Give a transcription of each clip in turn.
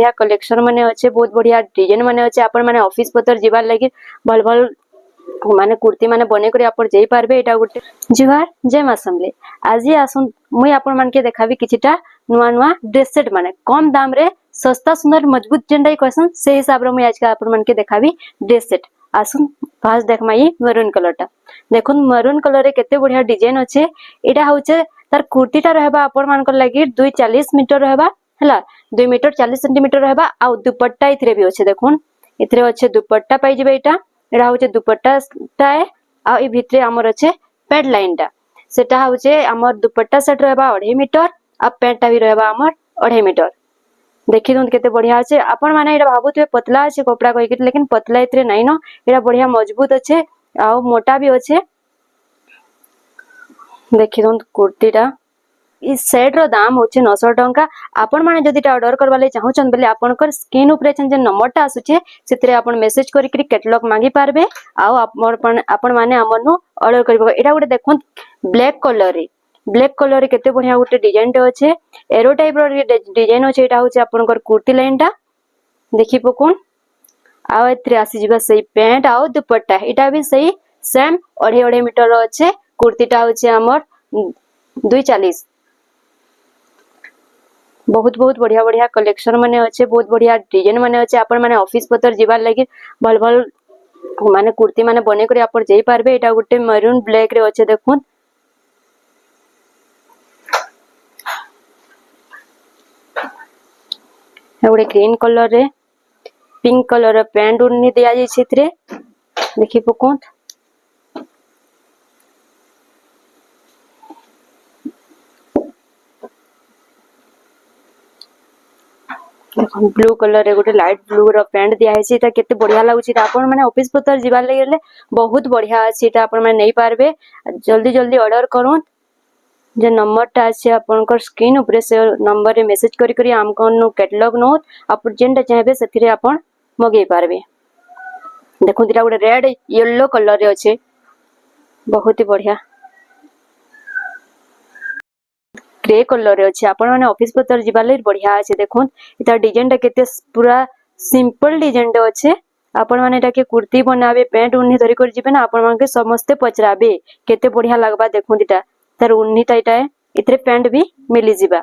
बढ़िया कलेक्शन माने अच्छे, बहुत बढ़िया डिजाइन माने अच्छे। आपण माने ऑफिस पतर जीवार लगी भल भल माने कुर्ती माने बने करी आपण जाई पारबे। एटा गुटे जुहार जय मां समले। आज आसुन मुई आपण मान के देखाबी किछिटा नुआ नुआ ड्रेस सेट माने कम दाम रे सस्ता सुंदर मजबूत जेंडा कहसन से हिसाब रे मुई आज का आपण मान के देखाबी ड्रेस सेट। आसुन फास्ट देखमा ये मरून कलर टा देखुन, मरून कलर रे केते बढ़िया डिजाइन अच्छे। एटा होचे तार कुर्तीटा रहबा आपण मान कर लागि 240 मीटर रहबा हला, 2 मीटर 40 सेंटीमीटर रहबा। आ दुपट्टा इथरे भी अच्छे, देखुन इथरे अच्छे दुपट्टा पाई जेबे। एटा होचे दुपट्टा टाए आ ए भितरे हमर अच्छे पैड लाइन टा सेटा होचे हमर दुपट्टा सेट रहबा 2.5 मीटर आ पैड टा भी रहबा हमर 2.5 मीटर। देखि दन केते बढ़िया अच्छे। आपण माने एटा भाबुते पतला अच्छे कपड़ा कहि के, लेकिन पतला इतरे नहीं न, एटा बढ़िया मजबूत अच्छे आ मोटा भी अच्छे। देखि दन कुर्तीटा इस सेट रो दाम होचे 900 टंका। आपण माने जदि ऑर्डर करबा ले चाहउछन बेले आपनकर स्क्रीन ऊपर जे नंबर टा आसुचे सेतरे आपण मेसेज करि करि कैटलॉग मांगी पारबे। आ आपण माने हमनु ऑर्डर करबो। एटा गुटे देखुन ब्लैक कलर रे केते बढ़िया गुटे डिजाइन टे अच्छे, एरो टाइप रो डिजाइन अच्छे। एटा होचे आपनकर कुर्ती लाइन टा देखि पकुन। आ एथरे आसी जिबा सही पैंट आ दुपट्टा, एटा भी सही सेम 2.5 मीटर रो अच्छे। कुर्तीटा होचे हमर 240। बहुत बहुत बढ़िया बढ़िया कलेक्शन माने अच्छे, बहुत बढ़िया डिजाइन माने अच्छे। आपण माने ऑफिस पतर जीवार लगी भल भल माने कुर्ती माने बने करी आपण जाई पारबे। एटा गुटे मरून ब्लैक रे अच्छे, देखुन एगुटे ग्रीन कलर रे पिंक कलर पैंट उन्नी दिया जाय छै। इथरे देखि पकोन देखो ब्लू कलर रे गोटे लाइट ब्लू रो पैंट दिया है। एटा केते बढ़िया लागुची। आपण माने ऑफिस पतर जीवार लगले बहुत बढ़िया अछि। एटा आपण माने नै पारबे, जल्दी जल्दी ऑर्डर करूँ। जे नंबर टा अछि आपनकर स्क्रीन ऊपर से नंबर रे मेसेज करी करी हमकन कैटलॉग नो आप जेंटा चाहबे सेथिरे आपण मगे पारबे। देखो दिरा गोटे रेड येलो कलर रे अछि, बहुत ही बढ़िया ग्रे कलर रे अछि। आपण माने ऑफिस पतर जीवार ले बढ़िया अछि। देखुन इता डिजाइन टा केते पूरा सिंपल डिजाइन टा अछि। आपण माने एटा के कुर्ती बनाबे पैंट उन्नी धरि कर जिबे ना, आपण मान के समस्त पचराबे केते बढ़िया लागबा। देखुन इटा तार उन्नी टाइटा है, इतरे पैंट भी मिली जिबा।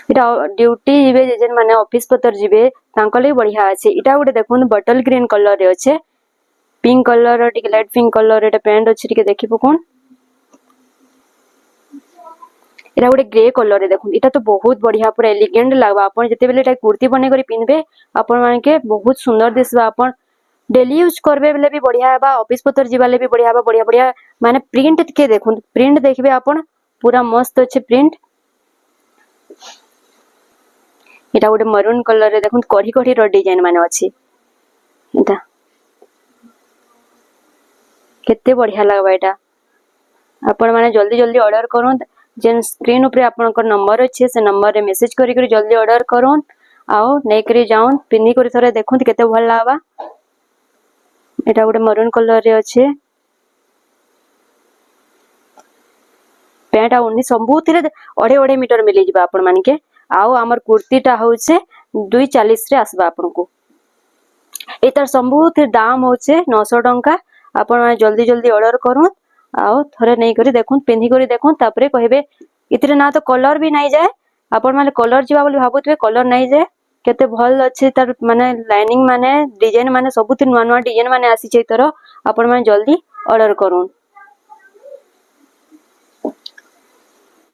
इटा ड्यूटी जिबे जेजन माने ऑफिस पतर जिबे तांको ले बढ़िया अछि। इटा गुटे देखुन बटल ग्रीन कलर रे अछि, पिंक कलर टिके लाइट पिंक कलर एटा पैंट अछि। टिके देखि पकोन एटा गुटे ग्रे कलर रे देखुन, इटा तो बहुत बढ़िया पूरा एलिगेंट लागबा। आपण जते बेले एटा कुर्ती बने करी पिनबे आपण मान के बहुत सुंदर दिसबा। आपण डेली यूज करबे बेले भी बढ़िया बा, ऑफिस पतर जीवाले भी बढ़िया बा। बढ़िया बढ़िया माने प्रिंट के देखुन, प्रिंट देखबे आपण पूरा मस्त अछि प्रिंट। एटा गुटे मरून कलर रे देखुन कढ़ी कढ़ी रो डिजाइन माने अछि। एटा केते बढ़िया लागबा। एटा आपण माने जल्दी जल्दी ऑर्डर करूँ। जेन स्क्रीन ऊपर आपनकर नंबर अछि से नंबर रे मेसेज करी करी जल्दी ऑर्डर करूँ। आओ नै करी जाऊन पिन्नी करी थरे देखुन केते भल लागबा। एटा गुटे मरून कलर रे अछि, पैंट आ उन्नी सबुथिरे 2.5 मीटर मिली जिबा आपण मान के। आओ हमर कुर्ती टा होचे 240 रे आसबा आपनको। एतर सबुथिर दाम होचे 900 टंका। आपण माने जल्दी जल्दी ऑर्डर करूँ। आओ थरे नै करी देखुन पिन्नी करी देखुन, तापरे कहबे इतरे ना तो कलर भी नै जाय। आपण माने कलर जिबा बोली भाबुतबे कलर नै जाय। केते भल अछि तार माने लाइनिंग माने डिजाइन माने सबुथिर नुआ नुआ डिजाइन माने आसी छै। तर आपण माने जल्दी ऑर्डर करूँ।